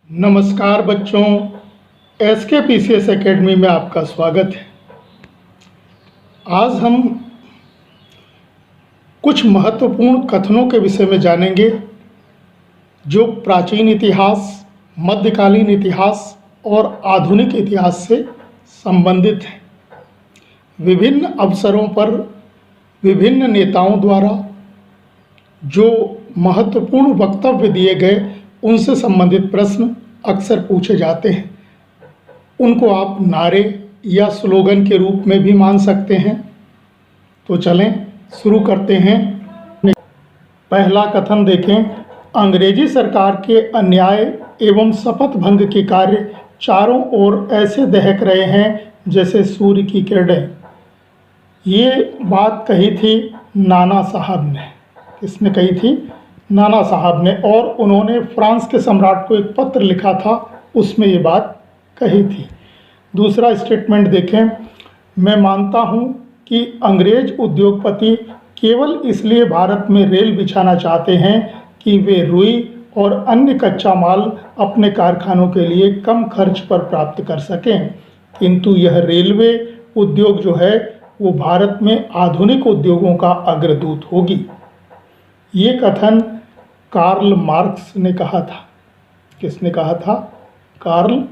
नमस्कार बच्चों, SK PCS academy में आपका स्वागत है। आज हम कुछ महत्वपूर्ण कथनों के विषय में जानेंगे जो प्राचीन इतिहास, मध्यकालीन इतिहास और आधुनिक इतिहास से संबंधित हैं। विभिन्न अवसरों पर विभिन्न नेताओं द्वारा जो महत्वपूर्ण वक्तव्य दिए गए उनसे संबंधित प्रश्न अक्सर पूछे जाते हैं। उनको आप नारे या स्लोगन के रूप में भी मान सकते हैं। तो चलें शुरू करते हैं। पहला कथन देखें, अंग्रेजी सरकार के अन्याय एवं शपथ भंग के कार्य चारों ओर ऐसे दहक रहे हैं जैसे सूर्य की किरणें। ये बात कही थी नाना साहब ने। किसने कही थी? नाना साहब ने। और उन्होंने फ्रांस के सम्राट को एक पत्र लिखा था, उसमें ये बात कही थी। दूसरा स्टेटमेंट देखें, मैं मानता हूँ कि अंग्रेज उद्योगपति केवल इसलिए भारत में रेल बिछाना चाहते हैं कि वे रुई और अन्य कच्चा माल अपने कारखानों के लिए कम खर्च पर प्राप्त कर सकें, किंतु यह रेलवे उद्योग जो है वो भारत में आधुनिक उद्योगों का अग्रदूत होगी। ये कथन कार्ल मार्क्स ने कहा था। किसने कहा था? कार्ल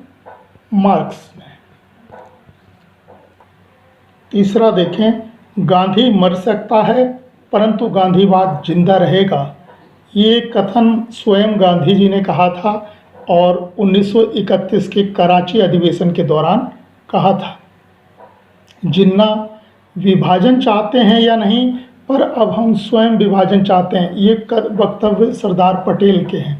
मार्क्स ने। तीसरा देखें, गांधी मर सकता है परंतु गांधीवाद जिंदा रहेगा। ये कथन स्वयं गांधी जी ने कहा था और 1931 के कराची अधिवेशन के दौरान कहा था। जिन्ना विभाजन चाहते हैं या नहीं, पर अब हम स्वयं विभाजन चाहते हैं, ये वक्तव्य सरदार पटेल के हैं।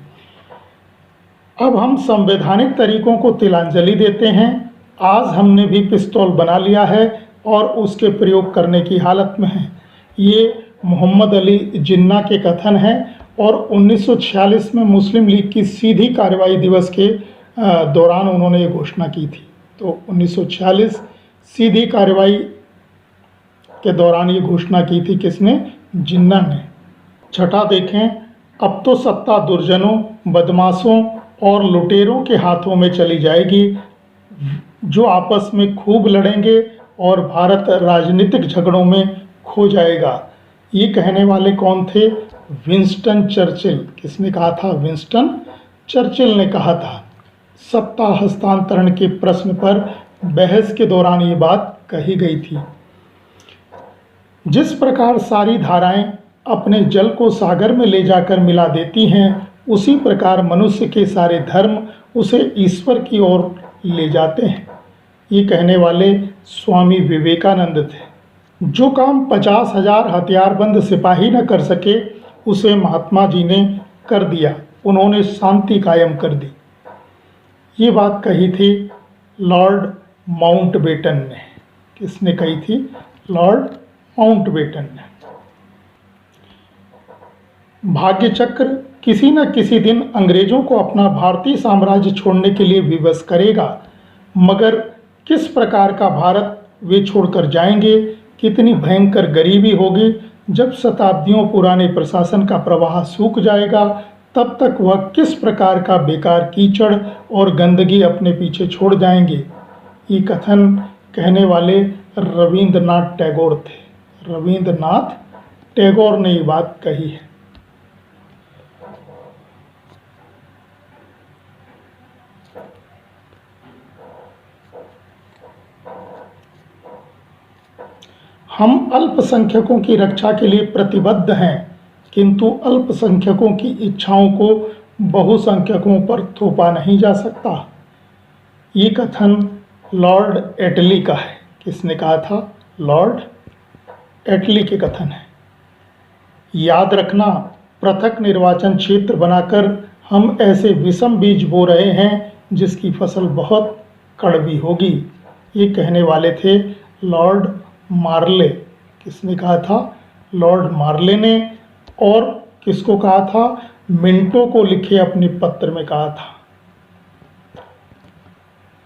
अब हम संवैधानिक तरीकों को तिलांजलि देते हैं। आज हमने भी पिस्तौल बना लिया है और उसके प्रयोग करने की हालत में हैं। ये मोहम्मद अली जिन्ना के कथन हैं और 1946 में मुस्लिम लीग की सीधी कार्रवाई दिवस के दौरान उन्होंने ये घोषणा की थी। तो 1946 सीधी कार्रवाई के दौरान ये घोषणा की थी। किसने? जिन्ना ने। छठा देखें, अब तो सत्ता दुर्जनों, बदमाशों और लुटेरों के हाथों में चली जाएगी जो आपस में खूब लड़ेंगे और भारत राजनीतिक झगड़ों में खो जाएगा। ये कहने वाले कौन थे? Winston Churchill. किसने कहा था? विंस्टन चर्चिल ने कहा था। सत्ता हस्तांतरण के प्रश्न पर बहस के दौरान ये बात कही गई थी। जिस प्रकार सारी धाराएं अपने जल को सागर में ले जाकर मिला देती हैं, उसी प्रकार मनुष्य के सारे धर्म उसे ईश्वर की ओर ले जाते हैं। ये कहने वाले स्वामी विवेकानंद थे। जो काम 50,000 हथियारबंद सिपाही न कर सके, उसे महात्मा जी ने कर दिया। उन्होंने शांति कायम कर दी। ये बात कही थी लॉर्ड माउंटबेटन ने। किसने कही थी? लॉर्ड माउंटबेटन ने। भाग्य चक्र किसी न किसी दिन अंग्रेजों को अपना भारतीय साम्राज्य छोड़ने के लिए विवश करेगा, मगर किस प्रकार का भारत वे छोड़कर जाएंगे, कितनी भयंकर गरीबी होगी। जब शताब्दियों पुराने प्रशासन का प्रवाह सूख जाएगा, तब तक वह किस प्रकार का बेकार कीचड़ और गंदगी अपने पीछे छोड़ जाएंगे। ये कथन कहने वाले रविंद्रनाथ टैगोर थे। रविंद्रनाथ टैगोर ने ये बात कही है। हम अल्पसंख्यकों की रक्षा के लिए प्रतिबद्ध हैं, किंतु अल्पसंख्यकों की इच्छाओं को बहुसंख्यकों पर थोपा नहीं जा सकता। ये कथन लॉर्ड एटली का है। किसने कहा था? लॉर्ड एटली के कथन है। याद रखना, पृथक निर्वाचन क्षेत्र बनाकर हम ऐसे विषम बीज बो रहे हैं जिसकी फसल बहुत कड़वी होगी। ये कहने वाले थे लॉर्ड मार्ले। किसने कहा था? लॉर्ड मार्ले ने। और किसको कहा था? मिंटो को लिखे अपने पत्र में कहा था।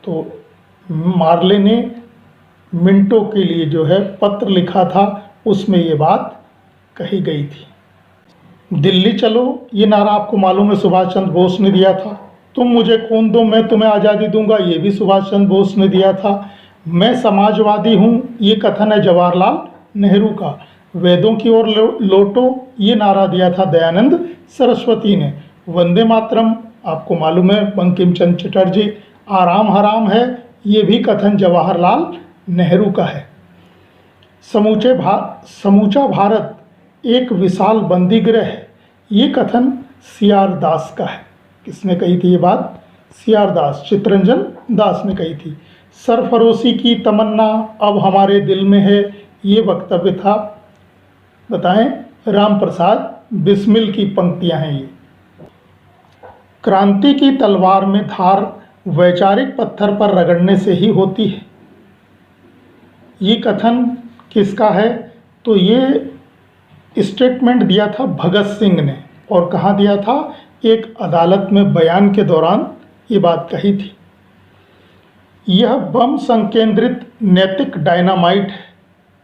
तो मार्ले ने मिंटो के लिए जो है पत्र लिखा था, उसमें ये बात कही गई थी। दिल्ली चलो, ये नारा आपको मालूम है सुभाष चंद्र बोस ने दिया था। तुम मुझे खून दो मैं तुम्हें आज़ादी दूंगा, ये भी सुभाष चंद्र बोस ने दिया था। मैं समाजवादी हूँ, ये कथन है जवाहरलाल नेहरू का। वेदों की ओर लौटो, ये नारा दिया था दयानंद सरस्वती ने। वंदे मातरम आपको मालूम है बंकिम चंद्र चटर्जी। आराम हराम है, ये भी कथन जवाहरलाल नेहरू का है। समूचा भारत एक विशाल बंदीगृह है, ये कथन सी.आर. दास का है। किसने कही थी ये बात? सी.आर. दास, चित्तरंजन दास ने कही थी। सरफरोशी की तमन्ना अब हमारे दिल में है, ये वक्तव्य था, बताएं, राम प्रसाद बिस्मिल की पंक्तियां हैं ये। क्रांति की तलवार में धार वैचारिक पत्थर पर रगड़ने से ही होती है, ये कथन किसका है? तो ये स्टेटमेंट दिया था भगत सिंह ने। और कहाँ दिया था? एक अदालत में बयान के दौरान ये बात कही थी। यह बम संकेंद्रित नैतिक डायनामाइट है,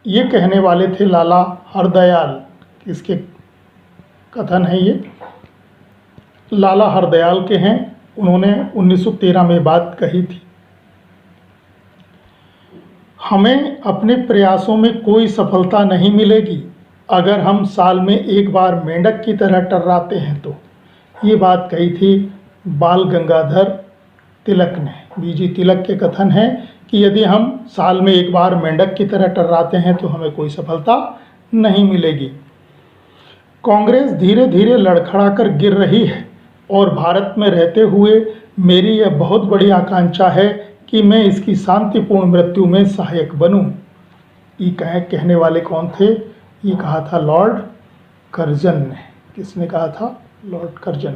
ये कहने वाले थे लाला हरदयाल। इसके कथन है ये लाला हरदयाल के हैं, उन्होंने 1913 में बात कही थी। हमें अपने प्रयासों में कोई सफलता नहीं मिलेगी अगर हम साल में एक बार मेंढक की तरह टर्राते हैं तो, ये बात कही थी बाल गंगाधर तिलक ने। बीजी तिलक के कथन है कि यदि हम साल में एक बार मेंढक की तरह टर्राते हैं तो हमें कोई सफलता नहीं मिलेगी। कांग्रेस धीरे धीरे लड़खड़ा कर गिर रही है और भारत में रहते हुए मेरी यह बहुत बड़ी आकांक्षा है कि मैं इसकी शांतिपूर्ण मृत्यु में सहायक बनूं। ये कहने वाले कौन थे? ये कहा था लॉर्ड कर्जन ने। किसने कहा था? Lord Curzon.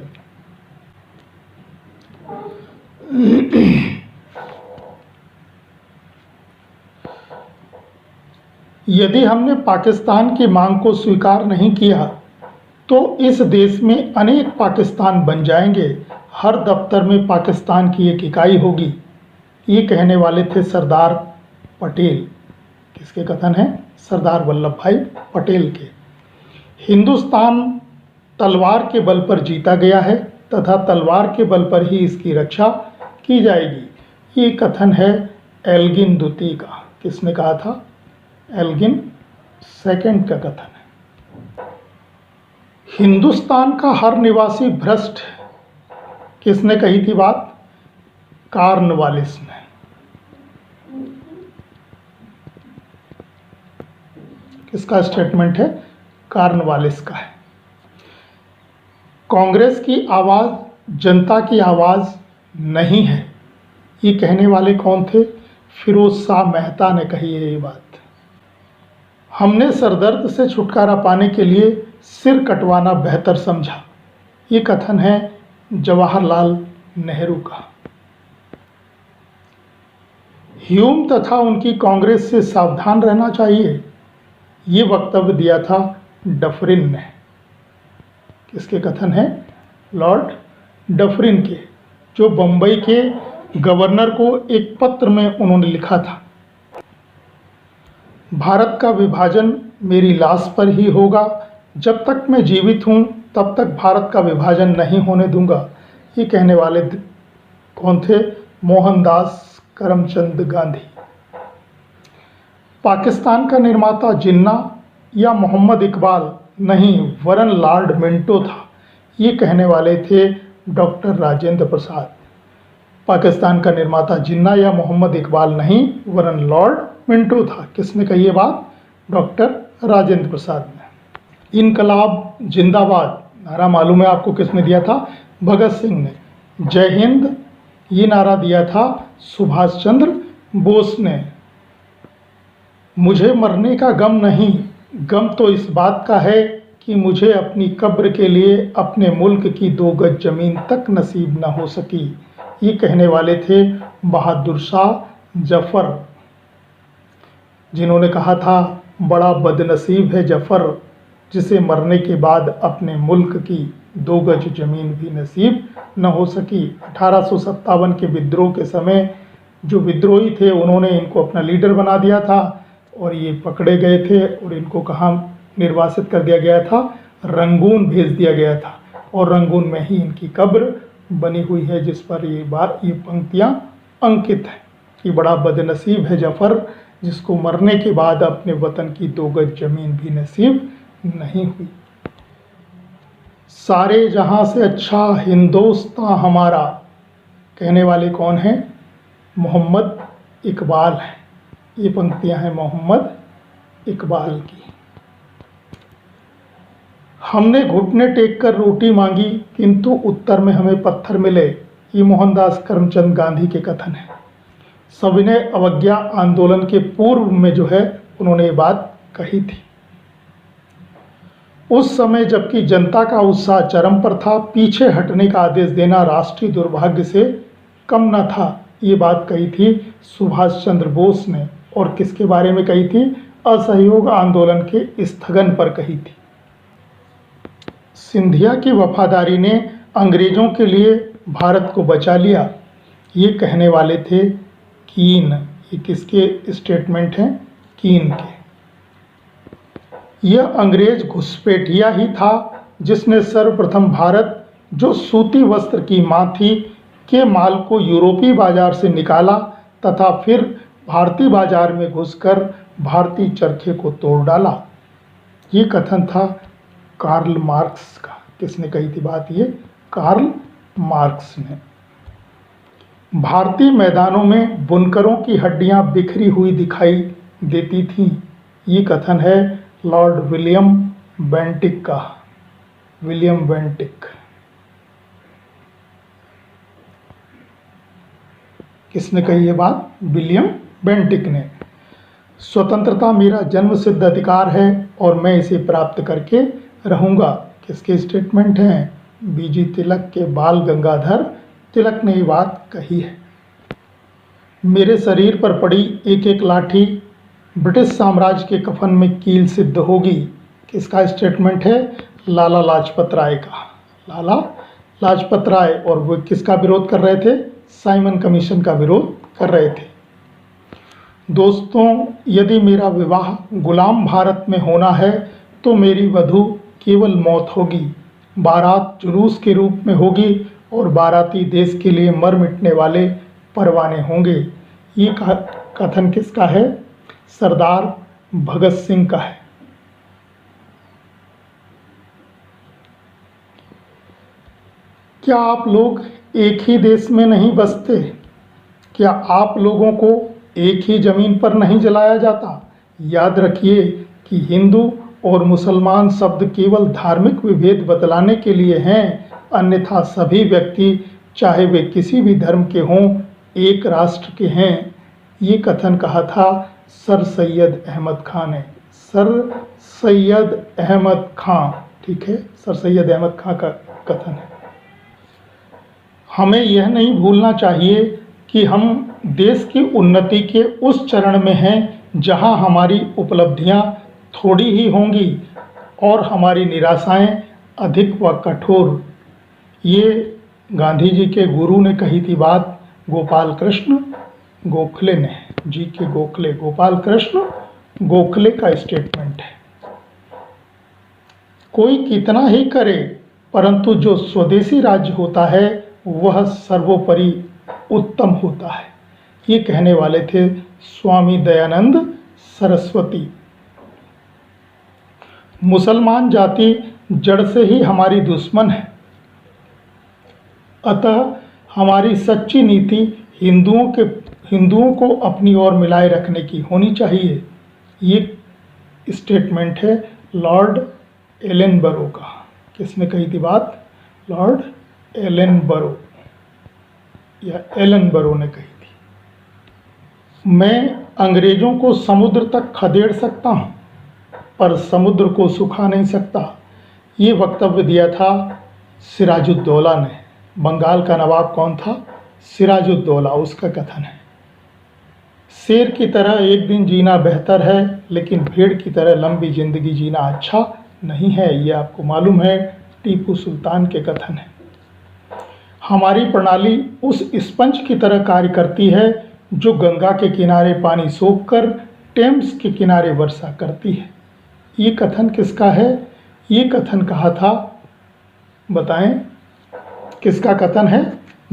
यदि हमने पाकिस्तान की मांग को स्वीकार नहीं किया तो इस देश में अनेक पाकिस्तान बन जाएंगे, हर दफ्तर में पाकिस्तान की एक इकाई होगी, ये कहने वाले थे सरदार पटेल। किसके कथन हैं? सरदार वल्लभ भाई पटेल के। हिंदुस्तान तलवार के बल पर जीता गया है तथा तलवार के बल पर ही इसकी रक्षा की जाएगी, ये कथन है एल्गिन द्वितीय का। किसने कहा था? एल्गिन सेकंड का कथन है। हिंदुस्तान का हर निवासी भ्रष्ट है, किसने कही थी बात? कार्नवालिस ने। किसका स्टेटमेंट है? कार्नवालिस का है। कांग्रेस की आवाज़ जनता की आवाज़ नहीं है, ये कहने वाले कौन थे? फिरोज शाह मेहता ने कही है ये बात। हमने सरदर्द से छुटकारा पाने के लिए सिर कटवाना बेहतर समझा, ये कथन है जवाहरलाल नेहरू का। ह्यूम तथा उनकी कांग्रेस से सावधान रहना चाहिए, ये वक्तव्य दिया था डफरिन ने। किसके कथन है? लॉर्ड डफरिन के, जो बम्बई के गवर्नर को एक पत्र में उन्होंने लिखा था। भारत का विभाजन मेरी लाश पर ही होगा, जब तक मैं जीवित हूँ तब तक भारत का विभाजन नहीं होने दूंगा, ये कहने वाले कौन थे? मोहनदास करमचंद गांधी। पाकिस्तान का निर्माता जिन्ना या मोहम्मद इकबाल नहीं वरन लॉर्ड मिंटो था, ये कहने वाले थे डॉक्टर राजेंद्र प्रसाद। पाकिस्तान का निर्माता जिन्ना या मोहम्मद इकबाल नहीं वरन लॉर्ड मिंटो था। किसने कही ये बात? डॉक्टर राजेंद्र प्रसाद ने। इनकलाब जिंदाबाद नारा मालूम है आपको किसने दिया था? भगत सिंह ने। जय हिंद ये नारा दिया था सुभाष चंद्र बोस ने। मुझे मरने का गम नहीं, गम तो इस बात का है कि मुझे अपनी कब्र के लिए अपने मुल्क की 2 गज जमीन तक नसीब न हो सकी, ये कहने वाले थे बहादुर शाह जफर, जिन्होंने कहा था बड़ा बदनसीब है जफर जिसे मरने के बाद अपने मुल्क की 2 गज जमीन भी नसीब न हो सकी। 1857 के विद्रोह के समय जो विद्रोही थे उन्होंने इनको अपना लीडर बना दिया था और ये पकड़े गए थे और इनको कहाँ निर्वासित कर दिया गया था? रंगून भेज दिया गया था और रंगून में ही इनकी कब्र बनी हुई है, जिस पर ये पंक्तियाँ अंकित हैं कि बड़ा बदनसीब है जफ़र, जिसको मरने के बाद अपने वतन की 2 गज ज़मीन भी नसीब नहीं हुई। सारे जहां से अच्छा हिंदोस्तां हमारा, कहने वाले कौन हैं? मोहम्मद इकबाल हैं। ये पंक्तियां हैं मोहम्मद इकबाल की। हमने घुटने टेक कर रोटी मांगी, किंतु उत्तर में हमें पत्थर मिले। ये मोहनदास करमचंद गांधी के कथन है। सविनय अवज्ञा आंदोलन के पूर्व में जो है उन्होंने ये बात कही थी। उस समय जबकि जनता का उत्साह चरम पर था, पीछे हटने का आदेश देना राष्ट्रीय दुर्भाग्य से कम न था। ये बात कही थी सुभाष चंद्र बोस ने। और किसके बारे में कही थी? असहयोग आंदोलन के स्थगन पर कही थी। सिंधिया की वफादारी ने अंग्रेजों के लिए भारत को बचा लिया, ये कहने वाले थे कीन। ये किसके स्टेटमेंट हैं? कीन के। यह अंग्रेज घुसपैठिया ही था जिसने सर्वप्रथम भारत, जो सूती वस्त्र की मां थी, के माल को यूरोपीय बाजार से निकाला तथा फिर भारतीय बाजार में घुसकर भारतीय चरखे को तोड़ डाला। ये कथन था कार्ल मार्क्स का। किसने कही थी बात? ये कार्ल मार्क्स ने। भारतीय मैदानों में बुनकरों की हड्डियां बिखरी हुई दिखाई देती थीं। ये कथन है लॉर्ड विलियम बेंटिक का। William Bentinck. किसने कही ये बात? विलियम बेंटिक ने। स्वतंत्रता मेरा जन्मसिद्ध अधिकार है और मैं इसे प्राप्त करके रहूंगा। किसके स्टेटमेंट हैं? बीजी तिलक के। बाल गंगाधर तिलक ने ये बात कही है। मेरे शरीर पर पड़ी एक एक लाठी ब्रिटिश साम्राज्य के कफन में कील सिद्ध होगी। किसका स्टेटमेंट है? लाला लाजपत राय का। लाला लाजपत राय। और वो किसका विरोध कर रहे थे? साइमन कमीशन का विरोध कर रहे थे। दोस्तों, यदि मेरा विवाह गुलाम भारत में होना है तो मेरी वधू केवल मौत होगी। बारात जुलूस के रूप में होगी और बाराती देश के लिए मर मिटने वाले परवाने होंगे। ये कथन किसका है? सरदार भगत सिंह का है। क्या आप लोग एक ही देश में नहीं बसते? क्या आप लोगों को एक ही जमीन पर नहीं जलाया जाता? याद रखिए कि हिंदू और मुसलमान शब्द केवल धार्मिक विभेद बतलाने के लिए हैं, अन्यथा सभी व्यक्ति, चाहे वे किसी भी धर्म के हों, एक राष्ट्र के हैं। ये कथन कहा था सर सैयद अहमद खान ने। सर सैयद अहमद खान, ठीक है, सर सैयद अहमद खान का कथन है। हमें यह नहीं भूलना चाहिए कि हम देश की उन्नति के उस चरण में हैं जहां हमारी उपलब्धियां थोड़ी ही होंगी और हमारी निराशाएं अधिक व कठोर। ये गांधी जी के गुरु ने कही थी बात गोपाल कृष्ण गोखले ने। जी के गोखले, गोपाल कृष्ण गोखले का स्टेटमेंट है। कोई कितना ही करे, परंतु जो स्वदेशी राज्य होता है वह सर्वोपरि उत्तम होता है। ये कहने वाले थे स्वामी दयानंद सरस्वती। मुसलमान जाति जड़ से ही हमारी दुश्मन है, अतः हमारी सच्ची नीति हिंदुओं को अपनी ओर मिलाए रखने की होनी चाहिए। ये स्टेटमेंट है लॉर्ड एलनबरो का। किसने कही थी बात? लॉर्ड एलनबरो या एलनबरो ने कही थी। मैं अंग्रेजों को समुद्र तक खदेड़ सकता हूँ, पर समुद्र को सुखा नहीं सकता। ये वक्तव्य दिया था सिराजुद्दौला ने। बंगाल का नवाब कौन था? सिराजुद्दौला। उसका कथन है शेर की तरह एक दिन जीना बेहतर है, लेकिन भेड़ की तरह लंबी जिंदगी जीना अच्छा नहीं है। ये आपको मालूम है टीपू सुल्तान के कथन है। हमारी प्रणाली उस स्पंज की तरह कार्य करती है जो गंगा के किनारे पानी सोखकर टेम्स के किनारे वर्षा करती है। ये कथन किसका है? ये कथन कहा था, बताएं किसका कथन है?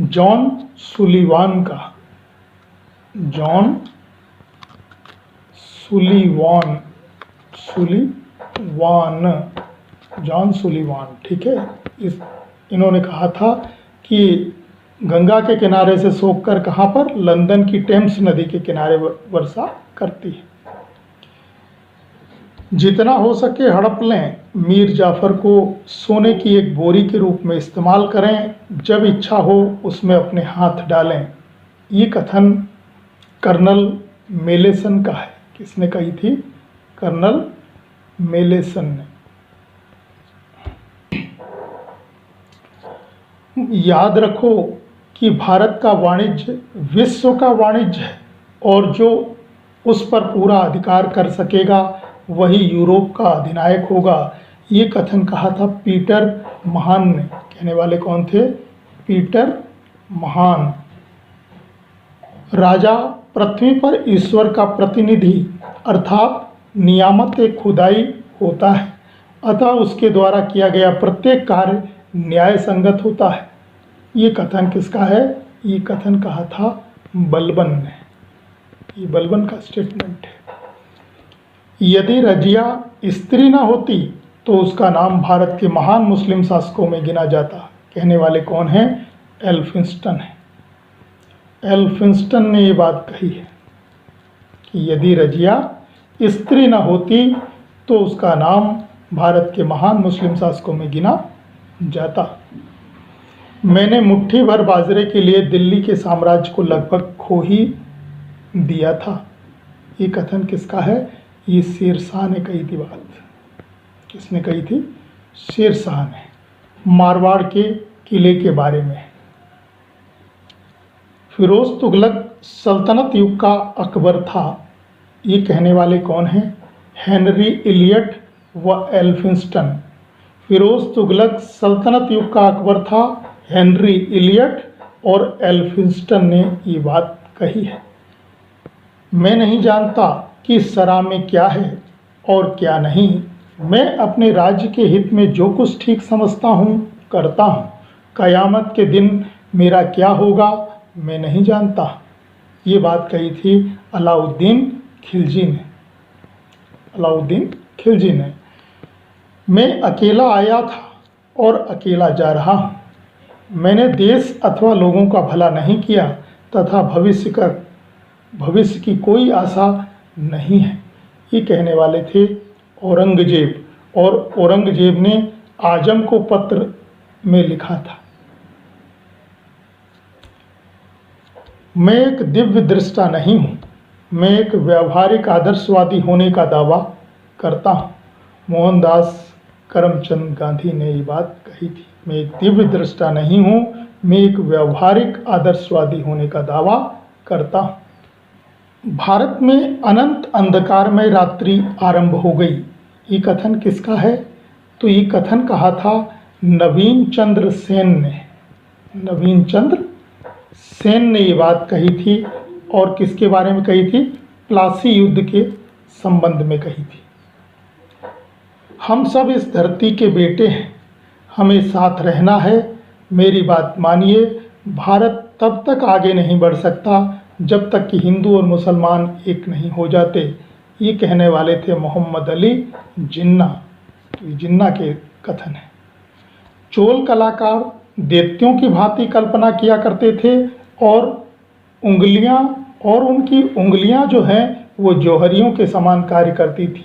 जॉन सुलिवान का। जॉन सुलिवान, जॉन सुलिवान, ठीक है। इन्होंने कहा था कि गंगा के किनारे से सोखकर कहाँ पर? लंदन की टेम्स नदी के किनारे वर्षा करती है। जितना हो सके हड़प लें, मीर जाफर को सोने की एक बोरी के रूप में इस्तेमाल करें, जब इच्छा हो उसमें अपने हाथ डालें। ये कथन कर्नल मेलेसन का है। किसने कही थी? कर्नल मेलेसन ने। याद रखो कि भारत का वाणिज्य विश्व का वाणिज्य है और जो उस पर पूरा अधिकार कर सकेगा वही यूरोप का अधिनायक होगा। ये कथन कहा था पीटर महान ने। कहने वाले कौन थे? पीटर महान। राजा पृथ्वी पर ईश्वर का प्रतिनिधि अर्थात नियामत एक खुदाई होता है, अतः उसके द्वारा किया गया प्रत्येक कार्य न्याय संगत होता है। ये कथन किसका है? ये कथन कहा था बलबन ने। ये बलबन का स्टेटमेंट है। यदि रजिया स्त्री न होती तो उसका नाम भारत के महान मुस्लिम शासकों में गिना जाता। कहने वाले कौन हैं? एल्फिंस्टन है। एल्फिंस्टन ने ये बात कही है कि यदि रजिया स्त्री न होती तो उसका नाम भारत के महान मुस्लिम शासकों में गिना जाता। मैंने मुट्ठी भर बाजरे के लिए दिल्ली के साम्राज्य को लगभग खो ही दिया था। ये कथन किसका है? ये शेरशाह ने कही थी बात। किसने कही थी? शेरशाह ने। मारवाड़ के किले के बारे में। फिरोज तुगलक सल्तनत युग का अकबर था। ये कहने वाले कौन हैं? हेनरी इलियट व एल्फिंस्टन। फिरोज तुगलक सल्तनत युग का अकबर था। हेनरी इलियट और एल्फिंस्टन ने ये बात कही है। मैं नहीं जानता कि शरअ में क्या है और क्या नहीं। मैं अपने राज्य के हित में जो कुछ ठीक समझता हूँ करता हूँ। क़यामत के दिन मेरा क्या होगा मैं नहीं जानता। ये बात कही थी अलाउद्दीन खिलजी ने। अलाउद्दीन खिलजी ने। मैं अकेला आया था और अकेला जा रहा हूँ। मैंने देश अथवा लोगों का भला नहीं किया तथा भविष्य की कोई आशा नहीं है। ये कहने वाले थे औरंगजेब। और औरंगजेब ने आजम को पत्र में लिखा था, मैं एक दिव्य दृष्टा नहीं हूँ, मैं एक व्यावहारिक आदर्शवादी होने का दावा करता हूँ। मोहनदास करमचंद गांधी ने ये बात कही थी। मैं एक दिव्य दृष्टा नहीं हूँ, मैं एक व्यावहारिक आदर्शवादी होने का दावा करता हूँ। भारत में अनंत अंधकारमय रात्रि आरंभ हो गई। ये कथन किसका है? तो ये कथन कहा था नवीन चंद्र सेन ने। नवीन चंद्र सेन ने ये बात कही थी। और किसके बारे में कही थी? प्लासी युद्ध के संबंध में कही थी। हम सब इस धरती के बेटे हैं, हमें साथ रहना है। मेरी बात मानिए, भारत तब तक आगे नहीं बढ़ सकता जब तक कि हिंदू और मुसलमान एक नहीं हो जाते। ये कहने वाले थे मोहम्मद अली जिन्ना। तो ये जिन्ना के कथन है। चोल कलाकार देवतियों की भांति कल्पना किया करते थे और उनकी उंगलियां जो हैं वो जौहरियों के समान कार्य करती थी।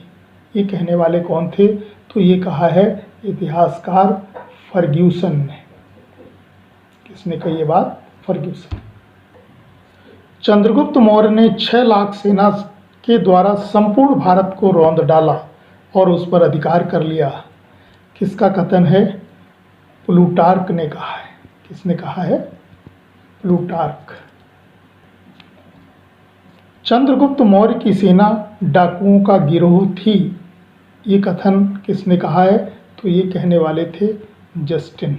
ये कहने वाले कौन थे? तो ये कहा है इतिहासकार फर्ग्यूसन ने। किसने कही ये बात? फर्ग्यूसन। चंद्रगुप्त मौर्य ने 6 लाख सेना के द्वारा संपूर्ण भारत को रौंद डाला और उस पर अधिकार कर लिया। किसका कथन है? प्लूटार्क ने कहा है। किसने कहा है? प्लूटार्क। चंद्रगुप्त मौर्य की सेना डाकुओं का गिरोह थी। ये कथन किसने कहा है? तो ये कहने वाले थे जस्टिन।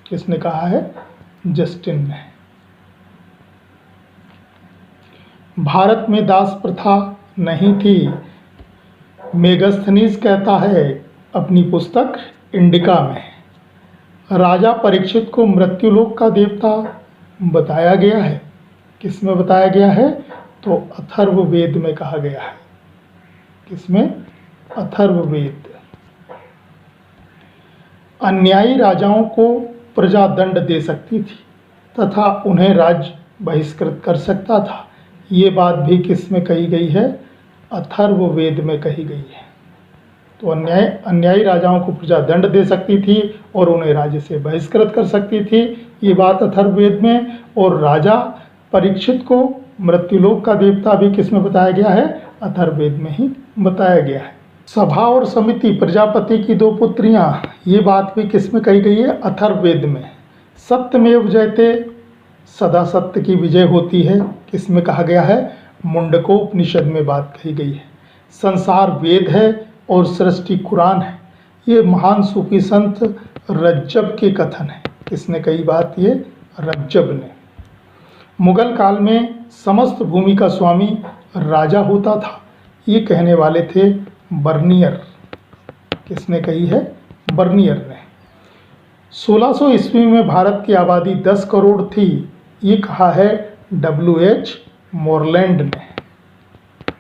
किसने कहा है? जस्टिन ने। भारत में दास प्रथा नहीं थी। मेगस्थनीज कहता है अपनी पुस्तक इंडिका में, राजा परीक्षित को मृत्युलोक का देवता बताया गया है। किसमें बताया गया है? तो अथर्ववेद में कहा गया है। किसमें? अथर्ववेद। अन्यायी राजाओं को प्रजा दंड दे सकती थी तथा उन्हें राज्य बहिष्कृत कर सकता था। ये बात भी किसमें कही गई है? अथर्ववेद में कही गई है। तो अन्यायी राजाओं को प्रजा दंड दे सकती थी और उन्हें राज्य से बहिष्कृत कर सकती थी, ये बात अथर्ववेद में। और राजा परीक्षित को मृत्युलोक का देवता भी किसमें बताया गया है? अथर्ववेद में ही बताया गया है। सभा और समिति प्रजापति की दो पुत्रियां, ये बात भी किसमें कही गई है? अथर्ववेद में। सत्यमेव जयते, सदा सत्य की विजय होती है, किसमें कहा गया है? मुंडकोपनिषद में बात कही गई है। संसार वेद है और सृष्टि कुरान है, ये महान सूफी संत रज्जब के कथन है। किसने कही बात? ये रज्जब ने। मुगल काल में समस्त भूमि का स्वामी राजा होता था, ये कहने वाले थे बर्नियर। किसने कही है? बर्नियर ने। 1600 ईस्वी में भारत की आबादी 10 करोड़ थी, ये कहा है W.H. मोरलैंड ने।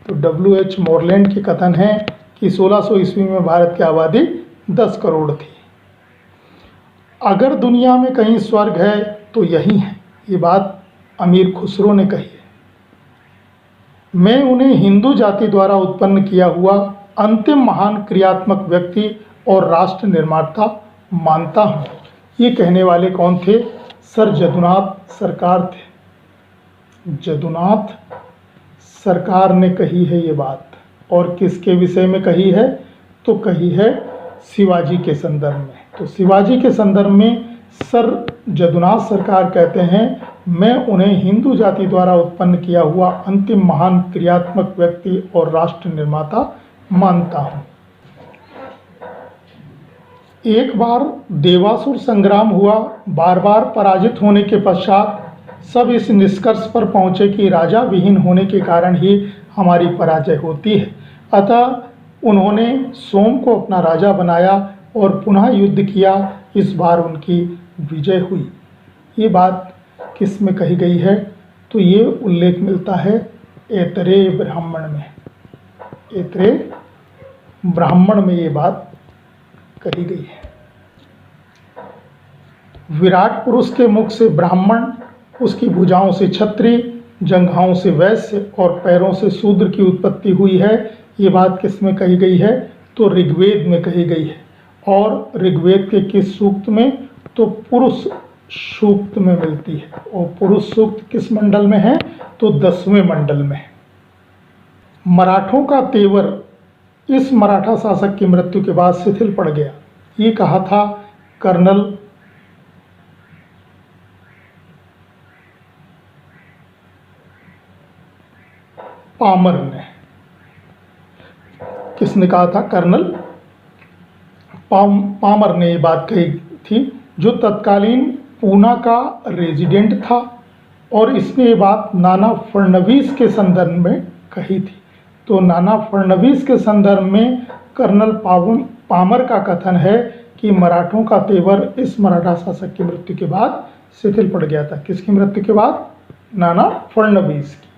तो W.H. मोरलैंड के कथन है कि 1600 ईस्वी में भारत की आबादी 10 करोड़ थी। अगर दुनिया में कहीं स्वर्ग है तो यही है, ये बात अमीर खुसरो ने कही है। मैं उन्हें हिंदू जाति द्वारा उत्पन्न किया हुआ अंतिम महान क्रियात्मक व्यक्ति और राष्ट्र निर्माता मानता हूँ। ये कहने वाले कौन थे? सर जदुनाथ सरकार थे। जदुनाथ सरकार ने कही है ये बात। और किसके विषय में कही है? तो कही है शिवाजी के संदर्भ में। तो शिवाजी के संदर्भ में सर जदुनाथ सरकार कहते हैं, मैं उन्हें हिंदू जाति द्वारा उत्पन्न किया हुआ अंतिम महान क्रियात्मक व्यक्ति और राष्ट्र निर्माता मानता हूँ। एक बार देवासुर संग्राम हुआ। बार बार पराजित होने के पश्चात सब इस निष्कर्ष पर पहुँचे कि राजा विहीन होने के कारण ही हमारी पराजय होती है। अतः उन्होंने सोम को अपना राजा बनाया और पुनः युद्ध किया। इस बार उनकी विजय हुई। ये बात किस में कही गई है? तो ये उल्लेख मिलता है ऐतरेय ब्राह्मण में। ऐतरेय ब्राह्मण में ये बात कही गई है। विराट पुरुष के मुख से ब्राह्मण, उसकी भुजाओं से क्षत्रिय, जंघाओं से वैश्य और पैरों से शूद्र की उत्पत्ति हुई है। ये बात किस में कही गई है? तो ऋग्वेद में कही गई है। और ऋग्वेद के किस सूक्त में? तो पुरुष सूक्त में मिलती है। और पुरुष सूक्त किस मंडल में है? तो 10वें मंडल में। मराठों का तेवर इस मराठा शासक की मृत्यु के बाद शिथिल पड़ गया, ये कहा था कर्नल पामर ने। किसने कहा था? कर्नल पामर ने ये बात कही थी, जो तत्कालीन पूना का रेजिडेंट था। और इसने ये बात नाना फडणवीस के संदर्भ में कही थी। तो नाना फडणवीस के संदर्भ में कर्नल पामर का कथन है कि मराठों का तेवर इस मराठा शासक की मृत्यु के बाद शिथिल पड़ गया था। किसकी मृत्यु के बाद? नाना फडणवीस की।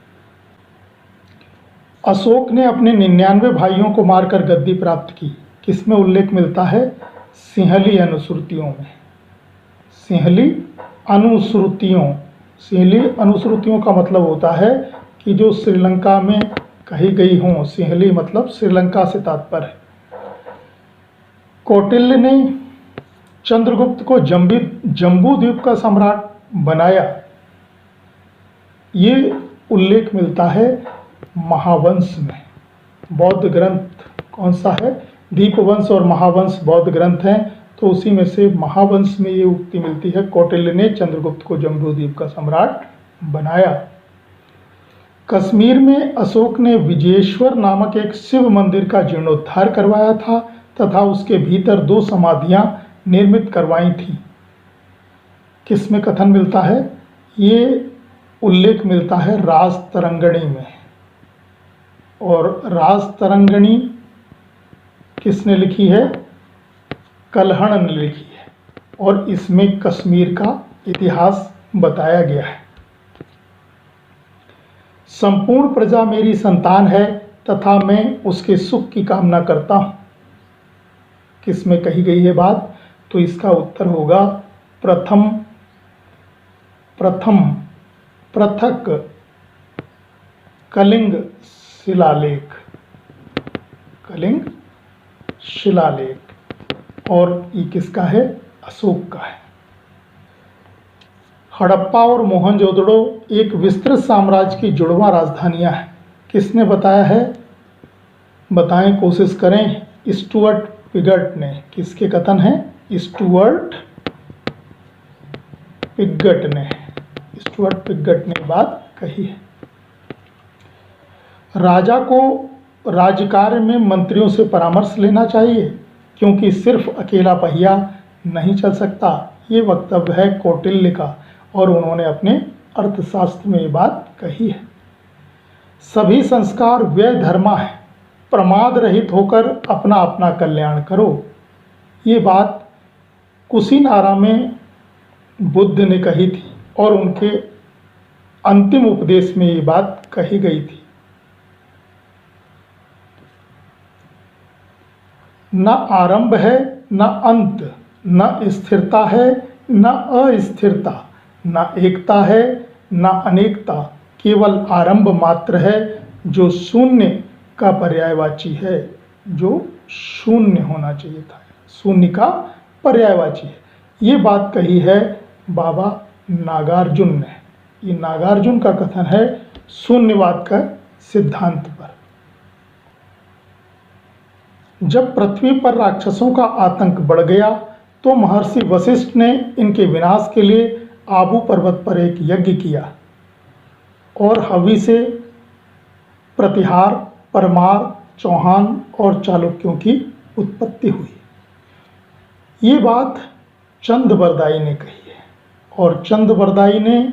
अशोक ने अपने 99 भाइयों को मारकर गद्दी प्राप्त की। किसमें उल्लेख मिलता है? सिंहली अनुश्रुतियों में। सिंहली अनुश्रुतियों। सिंहली अनुश्रुतियों का मतलब होता है कि जो श्रीलंका में कही गई हों। सिंहली मतलब श्रीलंका से तात्पर्य है। कौटिल्य ने चंद्रगुप्त को जम्बू द्वीप का सम्राट बनाया, ये उल्लेख मिलता है महावंश में। बौद्ध ग्रंथ कौन सा है? दीपवंश और महावंश बौद्ध ग्रंथ हैं, तो उसी में से महावंश में ये उक्ति मिलती है, कौटिल्य ने चंद्रगुप्त को जम्बूद्वीप का सम्राट बनाया। कश्मीर में अशोक ने विजयेश्वर नामक एक शिव मंदिर का जीर्णोद्धार करवाया था तथा उसके भीतर 2 समाधियां निर्मित करवाई थीं। किसमें कथन मिलता है? ये उल्लेख मिलता है राजतरंगिणी में। और राजतरंगिणी किसने लिखी है? कल्हण ने लिखी है। और इसमें कश्मीर का इतिहास बताया गया है। संपूर्ण प्रजा मेरी संतान है तथा मैं उसके सुख की कामना करता हूँ। किसमें कही गई है बात? तो इसका उत्तर होगा पृथक कलिंग शिलालेख। कलिंग शिलालेख। और ये किसका है? अशोक का है। हड़प्पा और मोहनजोदड़ो एक विस्तृत साम्राज्य की जुड़वां राजधानियां हैं। किसने बताया है? बताएं, कोशिश करें। स्टुअर्ट पिगट ने। किसके कथन है? स्टुअर्ट पिगट ने। स्टुअर्ट पिगट ने बात कही है। राजा को राज्यकार्य में मंत्रियों से परामर्श लेना चाहिए क्योंकि सिर्फ अकेला पहिया नहीं चल सकता। ये वक्तव्य है कौटिल्य का और उन्होंने अपने अर्थशास्त्र में ये बात कही है। सभी संस्कार व्यय धर्मा है, प्रमाद रहित होकर अपना अपना कल्याण करो। ये बात कुशीनारा में बुद्ध ने कही थी और उनके अंतिम उपदेश में ये बात कही गई थी। न आरंभ है न अंत, न स्थिरता है न अस्थिरता, न एकता है न अनेकता, केवल आरंभ मात्र है जो शून्य का पर्यायवाची है। जो शून्य होना चाहिए था, शून्य का पर्यायवाची है। ये बात कही है बाबा नागार्जुन ने। ये नागार्जुन का कथन है शून्यवाद का सिद्धांत पर। जब पृथ्वी पर राक्षसों का आतंक बढ़ गया तो महर्षि वशिष्ठ ने इनके विनाश के लिए आबू पर्वत पर एक यज्ञ किया और हवि से प्रतिहार, परमार, चौहान और चालुक्यों की उत्पत्ति हुई। ये बात चंद्रबरदाई ने कही है और चंद्रबरदाई ने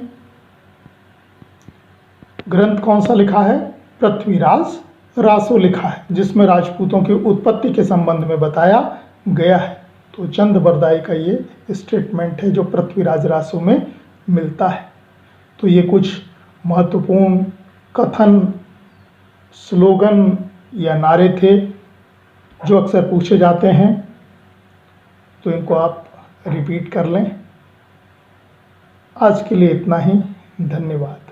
ग्रंथ कौन सा लिखा है? पृथ्वीराज रासो लिखा है, जिसमें राजपूतों की उत्पत्ति के संबंध में बताया गया है। तो चंद्रबरदाई का ये स्टेटमेंट है जो पृथ्वीराज रासो में मिलता है। तो ये कुछ महत्वपूर्ण कथन, स्लोगन या नारे थे जो अक्सर पूछे जाते हैं, तो इनको आप रिपीट कर लें। आज के लिए इतना ही। धन्यवाद।